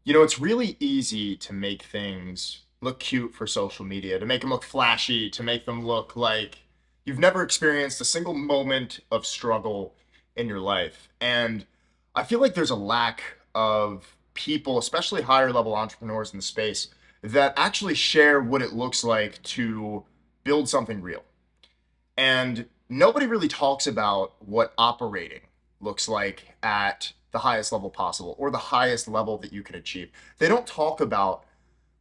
It's really easy to make things look cute for social media, to make them look flashy, to make them look like you've never experienced a single moment of struggle in your life. And I feel like there's a lack of people, especially higher level entrepreneurs in the space, that actually share what it looks like to build something real. And nobody really talks about what operating looks like at the highest level possible or the highest level that you can achieve. They don't talk about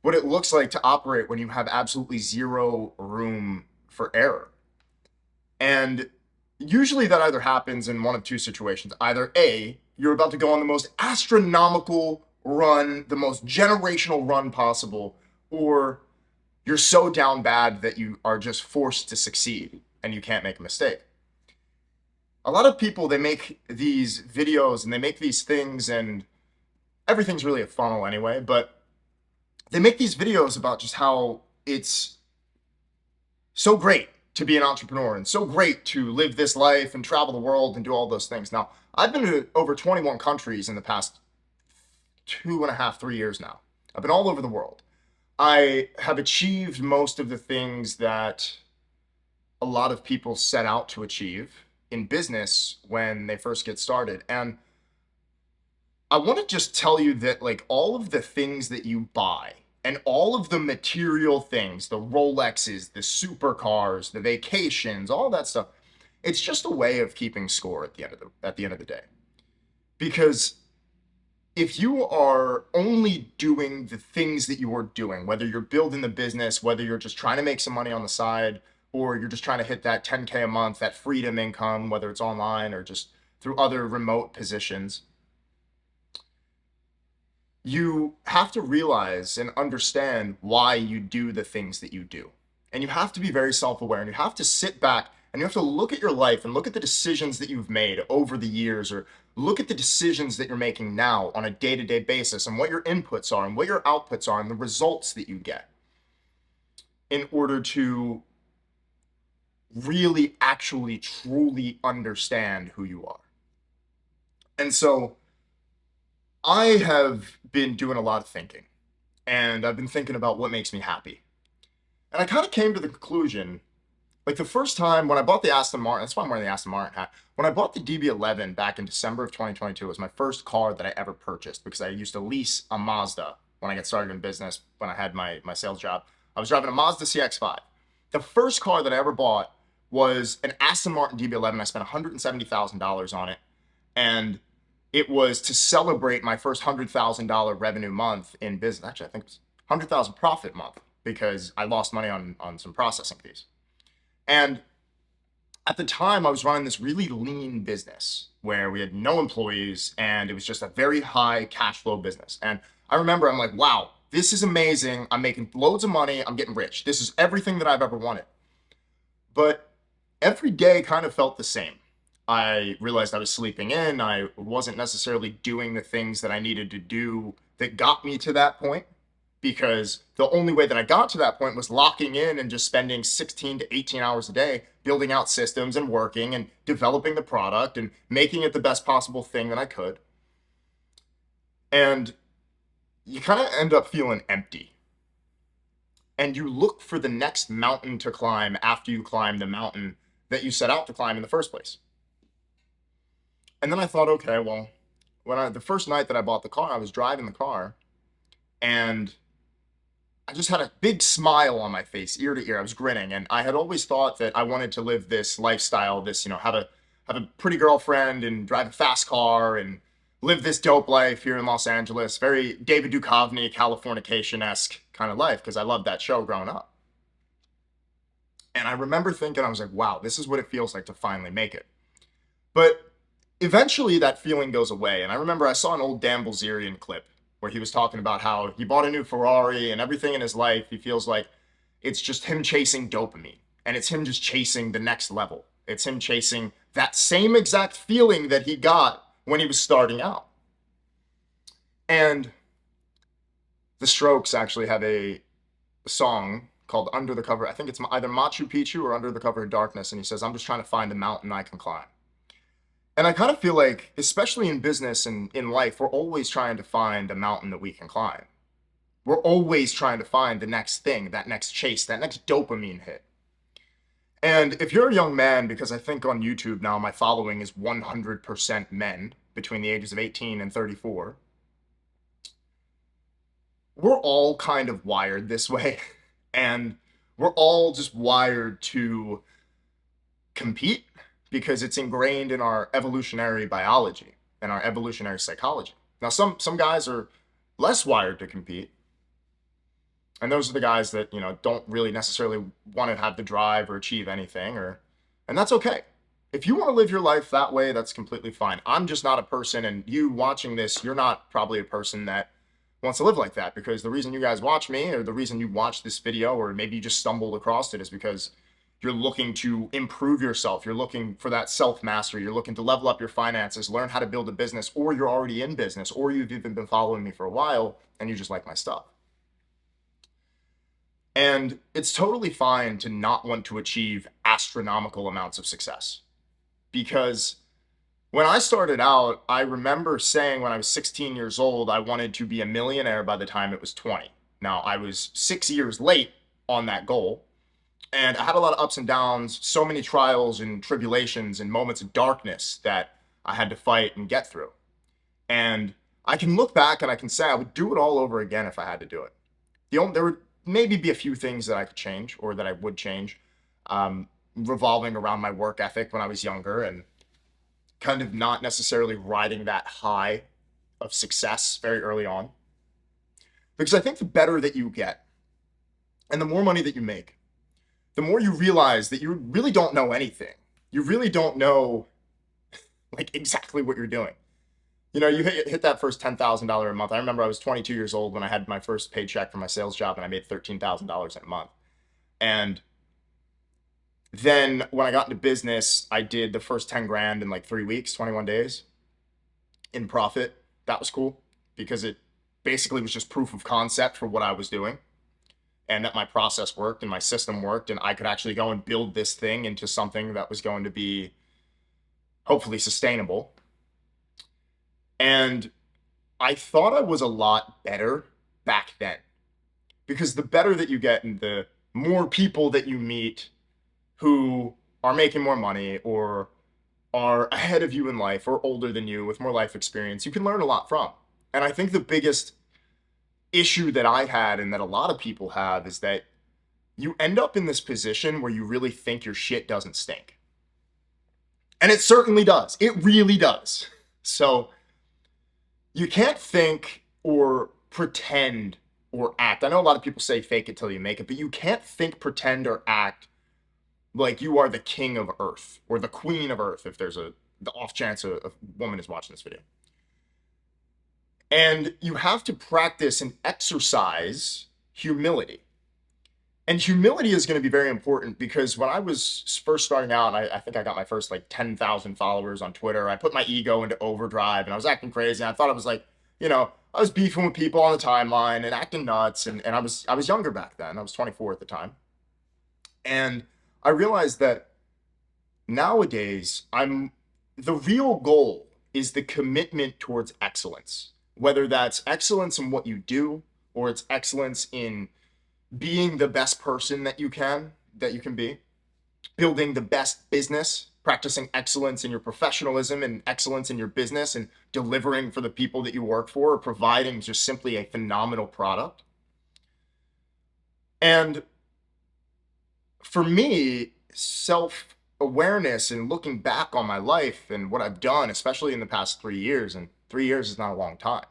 what it looks like to operate when you have absolutely zero room for error. And usually that either happens in one of two situations. Either A, you're about to go on the most astronomical run, the most generational run possible, or you're so down bad that you are just forced to succeed and you can't make a mistake. A lot of people, they make these videos and they make these things, and everything's really a funnel anyway, but they make these videos about just how it's so great to be an entrepreneur and so great to live this life and travel the world and do all those things. Now, I've been to over 21 countries in the past 2.5, 3 years now. I've been all over the world. I have achieved most of the things that a lot of people set out to achieve in business when they first get started. And I want to just tell you that, like, all of the things that you buy and all of the material things, the Rolexes, the supercars, the vacations, all that stuff, it's just a way of keeping score at the end of the day. Because if you are only doing the things that you are doing, whether you're building the business, whether you're just trying to make some money on the side, or you're just trying to hit that 10K a month, that freedom income, whether it's online or just through other remote positions, you have to realize and understand why you do the things that you do. And you have to be very self aware, and you have to sit back and you have to look at your life and look at the decisions that you've made over the years, or look at the decisions that you're making now on a day to day basis, and what your inputs are and what your outputs are and the results that you get, in order to really actually truly understand who you are. And so I have been doing a lot of thinking, and I've been thinking about what makes me happy. And I kind of came to the conclusion, like the first time when I bought the Aston Martin, that's why I'm wearing the Aston Martin hat. When I bought the DB11 back in December of 2022, it was my first car that I ever purchased because I used to lease a Mazda when I got started in business, when I had my sales job. I was driving a Mazda CX-5. The first car that I ever bought was an Aston Martin DB11. I spent $170,000 on it. And it was to celebrate my first $100,000 revenue month in business. Actually, I think it was 100,000 profit month because I lost money on some processing fees. And at the time, I was running this really lean business where we had no employees and it was just a very high cash flow business. And I remember I'm like, wow, this is amazing. I'm making loads of money. I'm getting rich. This is everything that I've ever wanted. But every day kind of felt the same. I realized I was sleeping in. I wasn't necessarily doing the things that I needed to do that got me to that point, because the only way that I got to that point was locking in and just spending 16 to 18 hours a day building out systems and working and developing the product and making it the best possible thing that I could. And you kind of end up feeling empty. And you look for the next mountain to climb after you climb the mountain that you set out to climb in the first place. And then I thought, okay, well, the first night that I bought the car, I was driving the car, and I just had a big smile on my face, ear to ear. I was grinning, and I had always thought that I wanted to live this lifestyle, this, have a pretty girlfriend and drive a fast car and live this dope life here in Los Angeles, very David Duchovny, Californication-esque kind of life, because I loved that show growing up. And I remember thinking, I was like, wow, this is what it feels like to finally make it. But eventually that feeling goes away. And I remember I saw an old Dan Bilzerian clip where he was talking about how he bought a new Ferrari and everything in his life, he feels like it's just him chasing dopamine. And it's him just chasing the next level. It's him chasing that same exact feeling that he got when he was starting out. And the Strokes actually have a song called Under the Cover. I think it's either Machu Picchu or Under the Cover of Darkness. And he says, I'm just trying to find a mountain I can climb. And I kind of feel like, especially in business and in life, we're always trying to find a mountain that we can climb. We're always trying to find the next thing, that next chase, that next dopamine hit. And if you're a young man, because I think on YouTube now my following is 100% men between the ages of 18 and 34, we're all kind of wired this way. And we're all just wired to compete because it's ingrained in our evolutionary biology and our evolutionary psychology. Now, some guys are less wired to compete, and those are the guys that don't really necessarily want to have the drive or achieve anything, and that's okay. If you want to live your life that way, that's completely fine. I'm just not a person, and you watching this, you're not probably a person that wants to live like that, because the reason you guys watch me, or the reason you watch this video, or maybe you just stumbled across it, is because you're looking to improve yourself. You're looking for that self-mastery. You're looking to level up your finances, learn how to build a business, or you're already in business, or you've even been following me for a while and you just like my stuff. And it's totally fine to not want to achieve astronomical amounts of success. Because when I started out, I remember saying when I was 16 years old, I wanted to be a millionaire by the time it was 20. Now, I was 6 years late on that goal, and I had a lot of ups and downs, so many trials and tribulations and moments of darkness that I had to fight and get through. And I can look back and I can say I would do it all over again if I had to do it. There would maybe be a few things that I could change or that I would change, revolving around my work ethic when I was younger and kind of not necessarily riding that high of success very early on. Because I think the better that you get and the more money that you make, the more you realize that you really don't know anything. You really don't know like exactly what you're doing. You hit that first $10,000 a month. I remember I was 22 years old when I had my first paycheck for my sales job, and I made $13,000 in a month. And then when I got into business, I did the first 10 grand in like 3 weeks, 21 days in profit. That was cool because it basically was just proof of concept for what I was doing, and that my process worked and my system worked, and I could actually go and build this thing into something that was going to be hopefully sustainable. And I thought I was a lot better back then, because the better that you get and the more people that you meet who are making more money or are ahead of you in life or older than you with more life experience, you can learn a lot from. And I think the biggest issue that I had and that a lot of people have is that you end up in this position where you really think your shit doesn't stink. And it certainly does. It really does. So you can't think or pretend or act. I know a lot of people say fake it till you make it, but you can't think, pretend, or act like you are the king of Earth or the queen of Earth if there's the off chance a woman is watching this video. And you have to practice and exercise humility. And humility is going to be very important, because when I was first starting out, I think I got my first like 10,000 followers on Twitter, I put my ego into overdrive and I was acting crazy. And I thought I was like, I was beefing with people on the timeline and acting nuts. And I was younger back then. I was 24 at the time. And I realized that nowadays the real goal is the commitment towards excellence, whether that's excellence in what you do or it's excellence in being the best person that you can be, building the best business, practicing excellence in your professionalism and excellence in your business and delivering for the people that you work for, or providing just simply a phenomenal product. And for me, self-awareness and looking back on my life and what I've done, especially in the past 3 years, and 3 years is not a long time,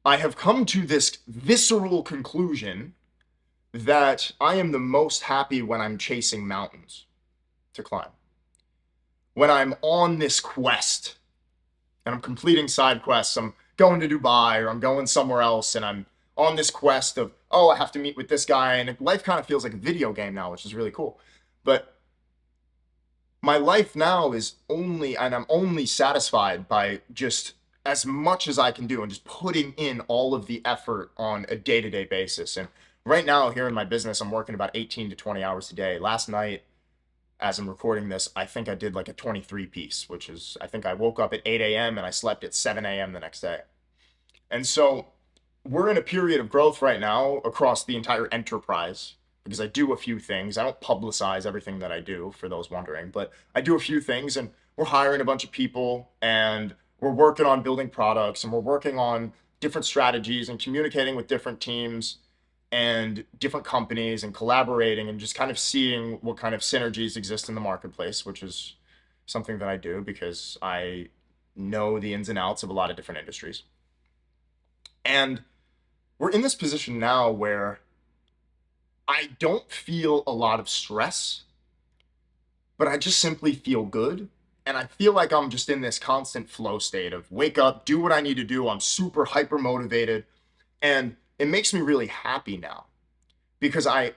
I have come to this visceral conclusion that I am the most happy when I'm chasing mountains to climb. When I'm on this quest and I'm completing side quests, I'm going to Dubai or I'm going somewhere else and I'm on this quest of, oh, I have to meet with this guy, and life kind of feels like a video game now, which is really cool. But my life now I'm only satisfied by just as much as I can do and just putting in all of the effort on a day-to-day basis. And right now here in my business, I'm working about 18 to 20 hours a day. Last night, as I'm recording this, I think I did like a 23 piece, which is, I think I woke up at 8 a.m. and I slept at 7 a.m. the next day. And so we're in a period of growth right now across the entire enterprise because I do a few things. I don't publicize everything that I do, for those wondering, but I do a few things, and we're hiring a bunch of people, and we're working on building products, and we're working on different strategies and communicating with different teams and different companies and collaborating and just kind of seeing what kind of synergies exist in the marketplace, which is something that I do because I know the ins and outs of a lot of different industries. And we're in this position now where I don't feel a lot of stress, but I just simply feel good. And I feel like I'm just in this constant flow state of wake up, do what I need to do. I'm super hyper motivated. And it makes me really happy now because I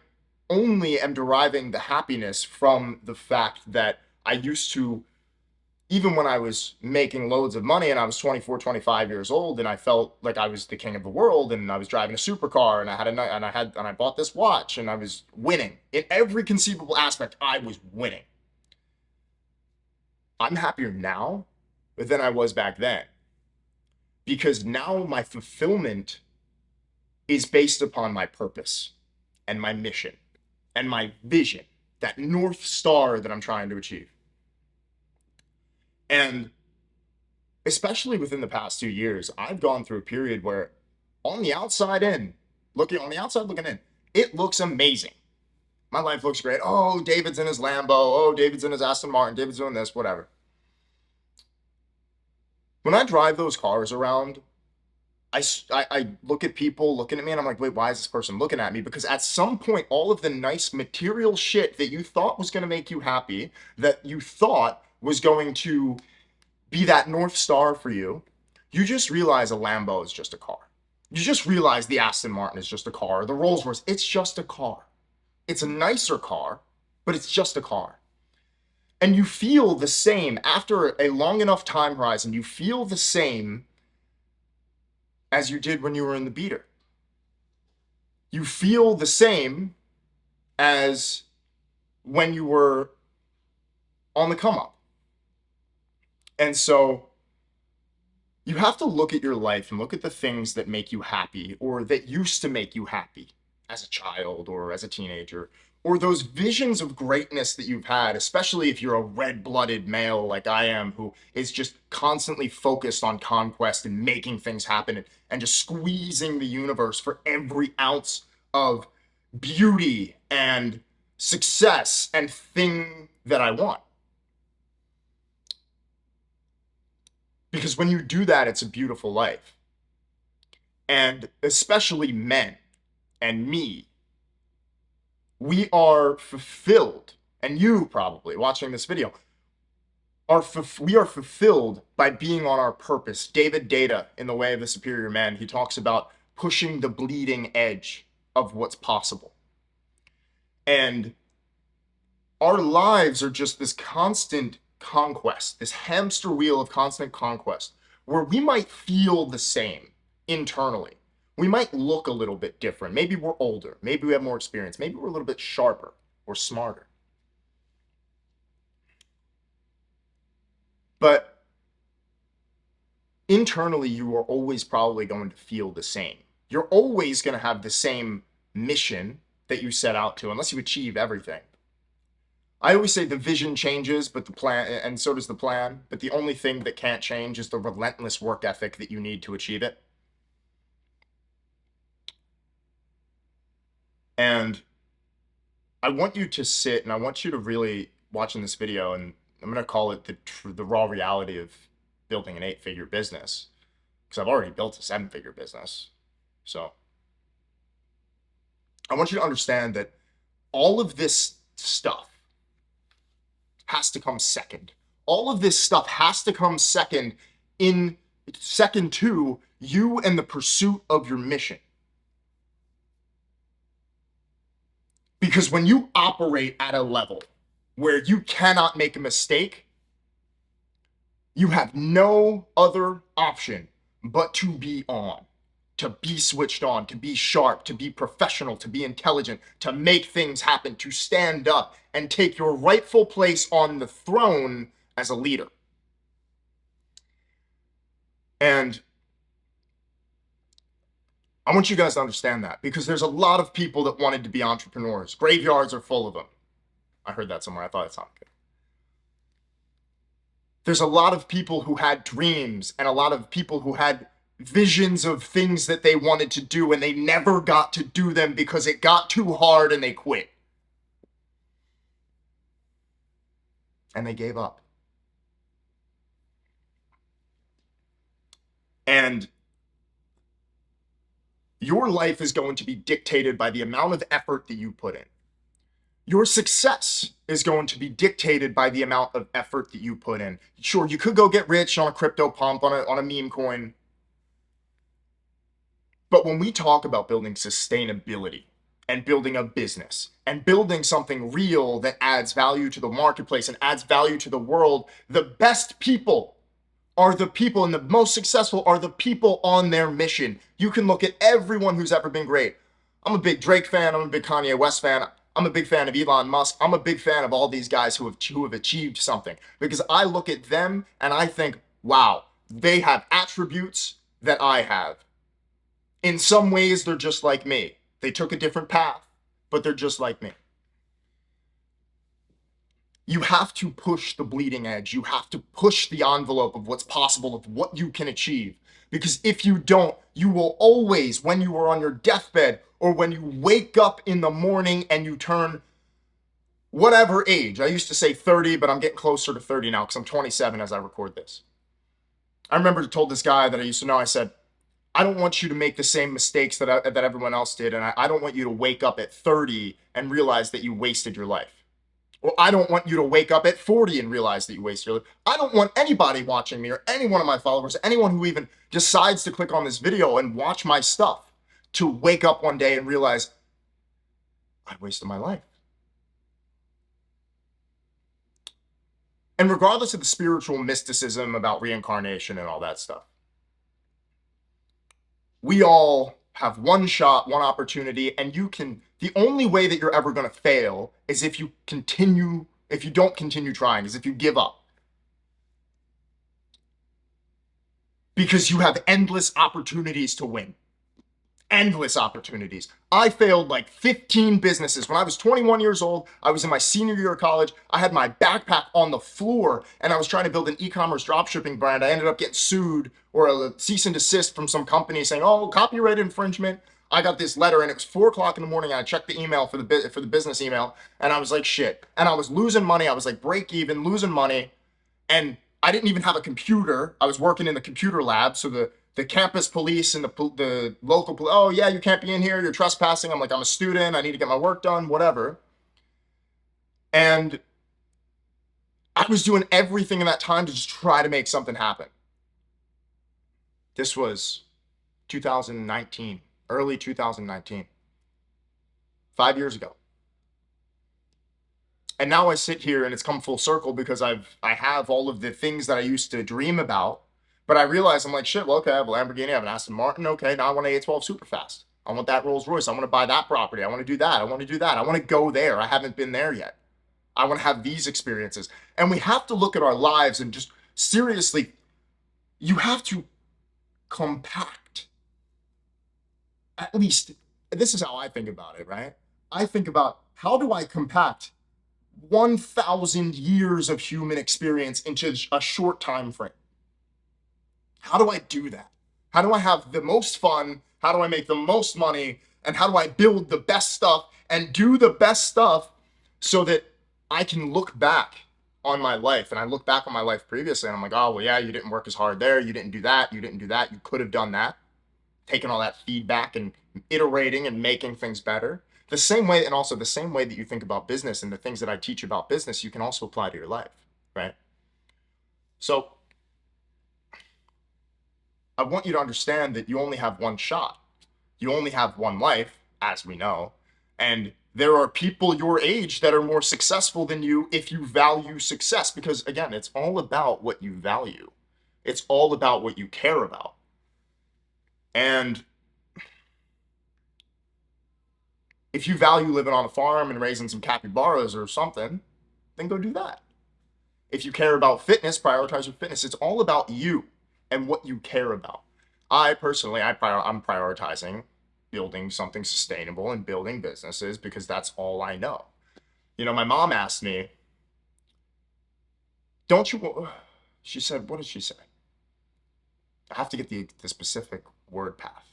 only am deriving the happiness from the fact that I used to, even when I was making loads of money and I was 24, 25 years old, and I felt like I was the king of the world, and I was driving a supercar, and I bought this watch, and I was winning in every conceivable aspect. I was winning. I'm happier now than I was back then because now my fulfillment is based upon my purpose and my mission and my vision, that North Star that I'm trying to achieve. And especially within the past 2 years, I've gone through a period where on the outside looking in, it looks amazing. My life looks great. Oh, David's in his Lambo. Oh, David's in his Aston Martin. David's doing this, whatever. When I drive those cars around, I look at people looking at me and I'm like, wait, why is this person looking at me? Because at some point, all of the nice material shit that you thought was going to make you happy, that you thought was going to be that North Star for you, you just realize a Lambo is just a car. You just realize the Aston Martin is just a car. The Rolls Royce, it's just a car. It's a nicer car, but it's just a car. And you feel the same after a long enough time horizon. You feel the same as you did when you were in the beater. You feel the same as when you were on the come up. And so you have to look at your life and look at the things that make you happy or that used to make you happy as a child or as a teenager, or those visions of greatness that you've had, especially if you're a red-blooded male like I am, who is just constantly focused on conquest and making things happen and just squeezing the universe for every ounce of beauty and success and thing that I want. Because when you do that, it's a beautiful life. And especially men and me, we are fulfilled, and you probably watching this video we are fulfilled by being on our purpose. David Data, in The Way of the Superior Man, he talks about pushing the bleeding edge of what's possible. And our lives are just this constant conquest, this hamster wheel of constant conquest, where we might feel the same internally. We might look a little bit different. Maybe we're older. Maybe we have more experience. Maybe we're a little bit sharper or smarter. But internally, you are always probably going to feel the same. You're always going to have the same mission that you set out to, unless you achieve everything. I always say the vision changes, but the plan, and so does the plan. But the only thing that can't change is the relentless work ethic that you need to achieve it. And I want you to sit and I want you to really watching this video, and I'm going to call it the raw reality of building an 8-figure business, because I've already built a 7-figure business. So I want you to understand that all of this stuff has to come second. All of this stuff has to come second to you and the pursuit of your mission. Because when you operate at a level where you cannot make a mistake, you have no other option but to be on. to be switched on, to be sharp, to be professional, to be intelligent, to make things happen, to stand up and take your rightful place on the throne as a leader. And I want you guys to understand that, because there's a lot of people that wanted to be entrepreneurs. Graveyards are full of them. I heard that somewhere. I thought it sounded good. There's a lot of people who had dreams and a lot of people who had visions of things that they wanted to do, and they never got to do them because it got too hard and they quit. And they gave up. And your life is going to be dictated by the amount of effort that you put in. Your success is going to be dictated by the amount of effort that you put in. Sure, you could go get rich on a crypto pump, on a meme coin. But when we talk about building sustainability and building a business and building something real that adds value to the marketplace and adds value to the world, the best people are the people, and the most successful are the people on their mission. You can look at everyone who's ever been great. I'm a big Drake fan. I'm a big Kanye West fan. I'm a big fan of Elon Musk. I'm a big fan of all these guys who have achieved something, because I look at them and I think, wow, they have attributes that I have. In some ways, they're just like me. They took a different path, but they're just like me. You have to push the bleeding edge. You have to push the envelope of what's possible, of what you can achieve. Because if you don't, you will always, when you are on your deathbed or when you wake up in the morning and you turn whatever age, I used to say 30, but I'm getting closer to 30 now because I'm 27 as I record this. I remember I told this guy that I used to know, I said, I don't want you to make the same mistakes that everyone else did. And I don't want you to wake up at 30 and realize that you wasted your life. Or I don't want you to wake up at 40 and realize that you wasted your life. I don't want anybody watching me or any one of my followers, anyone who even decides to click on this video and watch my stuff, to wake up one day and realize I wasted my life. And regardless of the spiritual mysticism about reincarnation and all that stuff, we all have one shot, one opportunity, and the only way that you're ever going to fail is if you don't continue trying, is if you give up. Because you have endless opportunities to win. Endless opportunities. I failed like 15 businesses. When I was 21 years old, I was in my senior year of college. I had my backpack on the floor and I was trying to build an e-commerce dropshipping brand. I ended up getting sued, or a cease and desist from some company saying, oh, copyright infringement. I got this letter and it was 4:00 in the morning. And I checked the email for the business email and I was like, shit. And I was losing money. I was like break even, losing money. And I didn't even have a computer. I was working in the computer lab. So the campus police and the local police, oh yeah, you can't be in here, you're trespassing. I'm like, I'm a student, I need to get my work done, whatever. And I was doing everything in that time to just try to make something happen. This was 2019, early 2019, 5 years ago. And now I sit here and it's come full circle because I have all of the things that I used to dream about. But I realized, I'm like, shit, well, okay, I have a Lamborghini, I have an Aston Martin. Okay, now I want an A12 Superfast. I want that Rolls Royce. I want to buy that property. I want to do that. I want to do that. I want to go there. I haven't been there yet. I want to have these experiences. And we have to look at our lives and just seriously, you have to compact. At least, this is how I think about it, right? I think about, how do I compact 1,000 years of human experience into a short time frame? How do I do that? How do I have the most fun? How do I make the most money? And how do I build the best stuff and do the best stuff so that I can look back on my life? And I look back on my life previously and I'm like, oh, well, yeah, you didn't work as hard there. You didn't do that. You didn't do that. You could have done that. Taking all that feedback and iterating and making things better. The same way, and also the same way that you think about business and the things that I teach about business, you can also apply to your life, right? So I want you to understand that you only have one shot. You only have one life, as we know. And there are people your age that are more successful than you if you value success. Because again, it's all about what you value. It's all about what you care about. And If you value living on a farm and raising some capybaras or something, then go do that. If you care about fitness, prioritize your fitness. It's all about you and what you care about. I personally, I'm prioritizing building something sustainable and building businesses because that's all I know. You know, my mom asked me, don't you, she said, what did she say? I have to get the specific word path.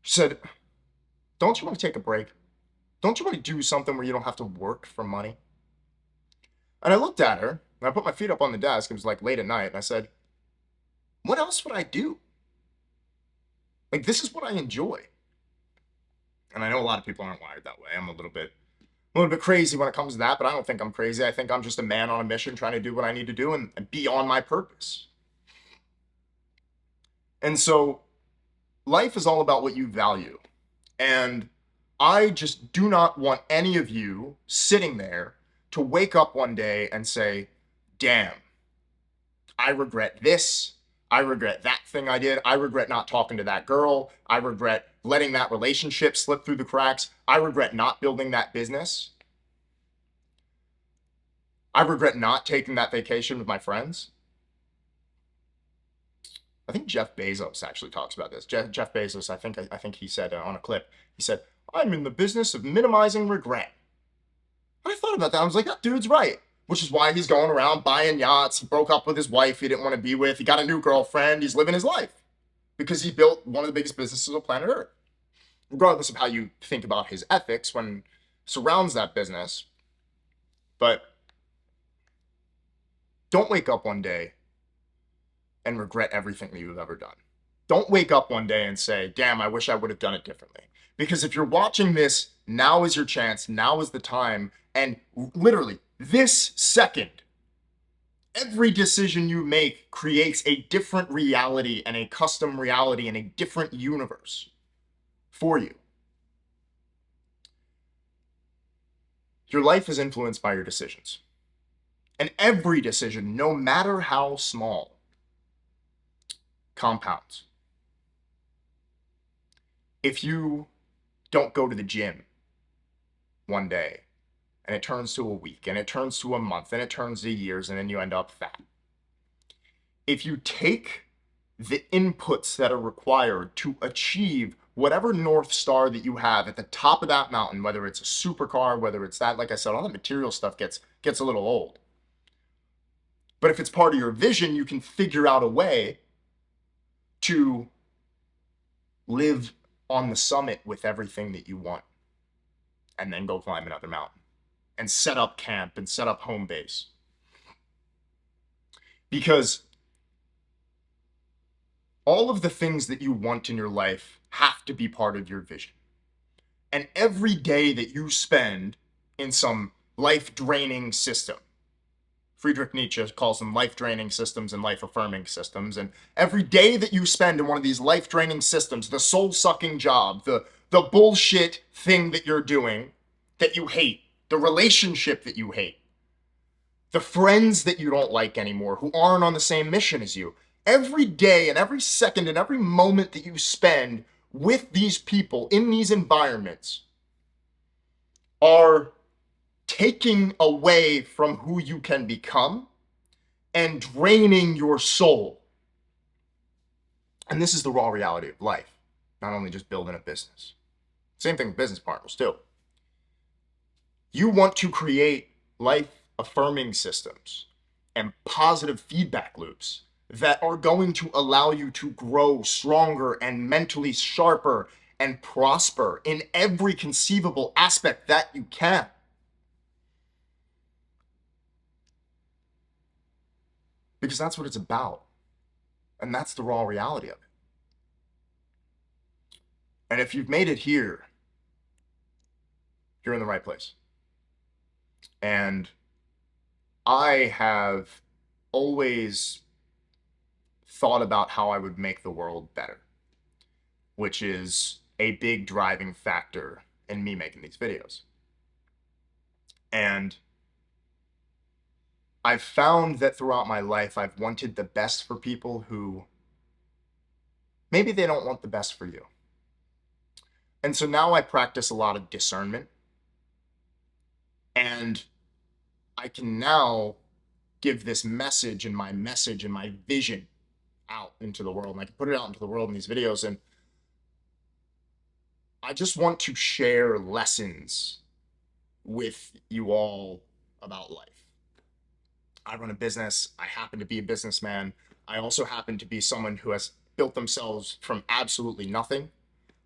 She said, don't you want to take a break? Don't you want to do something where you don't have to work for money? And I looked at her and I put my feet up on the desk. It was like late at night. And I said, what else would I do? Like, this is what I enjoy. And I know a lot of people aren't wired that way. I'm a little bit crazy when it comes to that, but I don't think I'm crazy. I think I'm just a man on a mission trying to do what I need to do and be on my purpose. And so life is all about what you value. And I just do not want any of you sitting there to wake up one day and say, damn, I regret this. I regret that thing I did. I regret not talking to that girl. I regret letting that relationship slip through the cracks. I regret not building that business. I regret not taking that vacation with my friends. I think Jeff Bezos actually talks about this. Jeff Bezos, I think he said on a clip, he said, I'm in the business of minimizing regret. And I thought about that. I was like, that dude's right. Which is why he's going around buying yachts. He broke up with his wife he didn't want to be with. He got a new girlfriend. He's living his life because he built one of the biggest businesses on planet Earth. Regardless of how you think about his ethics when surrounds that business. But don't wake up one day and regret everything that you've ever done. Don't wake up one day and say, damn, I wish I would have done it differently. Because if you're watching this, now is your chance. Now is the time. And literally, this second, every decision you make creates a different reality and a custom reality and a different universe for you. Your life is influenced by your decisions. And every decision, no matter how small, compounds. If you don't go to the gym one day, and it turns to a week, and it turns to a month, and it turns to years, and then you end up fat. If you take the inputs that are required to achieve whatever North Star that you have at the top of that mountain, whether it's a supercar, whether it's that, like I said, all the material stuff gets a little old. But if it's part of your vision, you can figure out a way to live on the summit with everything that you want and then go climb another mountain and set up camp and set up home base. Because all of the things that you want in your life have to be part of your vision. And every day that you spend in some life-draining system, Friedrich Nietzsche calls them life-draining systems and life-affirming systems, and every day that you spend in one of these life-draining systems, the soul-sucking job, the bullshit thing that you're doing that you hate, the relationship that you hate, the friends that you don't like anymore who aren't on the same mission as you, every day and every second and every moment that you spend with these people in these environments are taking away from who you can become and draining your soul. And this is the raw reality of life, not only just building a business. Same thing with business partners too. You want to create life-affirming systems and positive feedback loops that are going to allow you to grow stronger and mentally sharper and prosper in every conceivable aspect that you can. Because that's what it's about. And that's the raw reality of it. And if you've made it here, you're in the right place. And I have always thought about how I would make the world better, which is a big driving factor in me making these videos. And I've found that throughout my life, I've wanted the best for people who maybe they don't want the best for you. And so now I practice a lot of discernment, and I can now give this message and my vision out into the world. And I can put it out into the world in these videos. And I just want to share lessons with you all about life. I run a business. I happen to be a businessman. I also happen to be someone who has built themselves from absolutely nothing.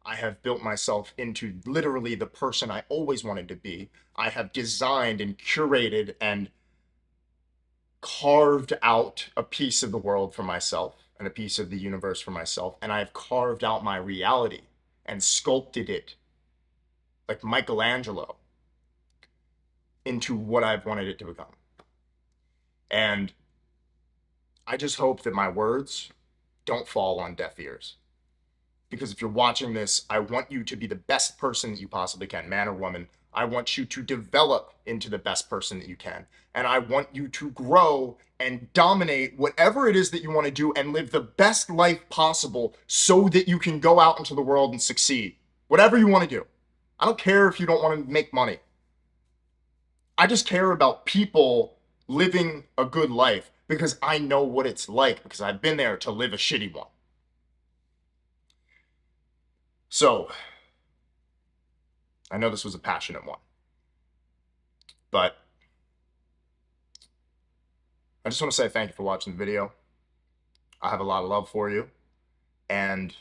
I have built myself into literally the person I always wanted to be. I have designed and curated and carved out a piece of the world for myself and a piece of the universe for myself. And I've carved out my reality and sculpted it like Michelangelo into what I've wanted it to become. And I just hope that my words don't fall on deaf ears. Because if you're watching this, I want you to be the best person that you possibly can, man or woman. I want you to develop into the best person that you can. And I want you to grow and dominate whatever it is that you want to do and live the best life possible so that you can go out into the world and succeed. Whatever you want to do. I don't care if you don't want to make money. I just care about people living a good life because I know what it's like, because I've been there to live a shitty one. So, I know this was a passionate one, but I just want to say thank you for watching the video. I have a lot of love for you. And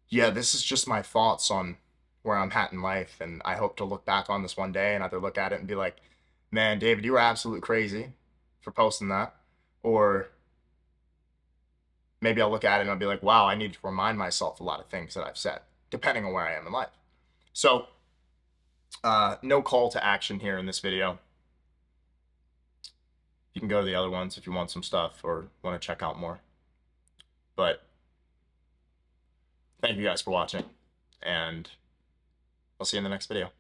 yeah, this is just my thoughts on where I'm at in life. And I hope to look back on this one day and either look at it and be like, man, David, you were absolutely crazy for posting that. Or maybe I'll look at it and I'll be like, wow, I need to remind myself a lot of things that I've said, depending on where I am in life. So, no call to action here in this video. You can go to the other ones if you want some stuff or want to check out more. But thank you guys for watching, and I'll see you in the next video.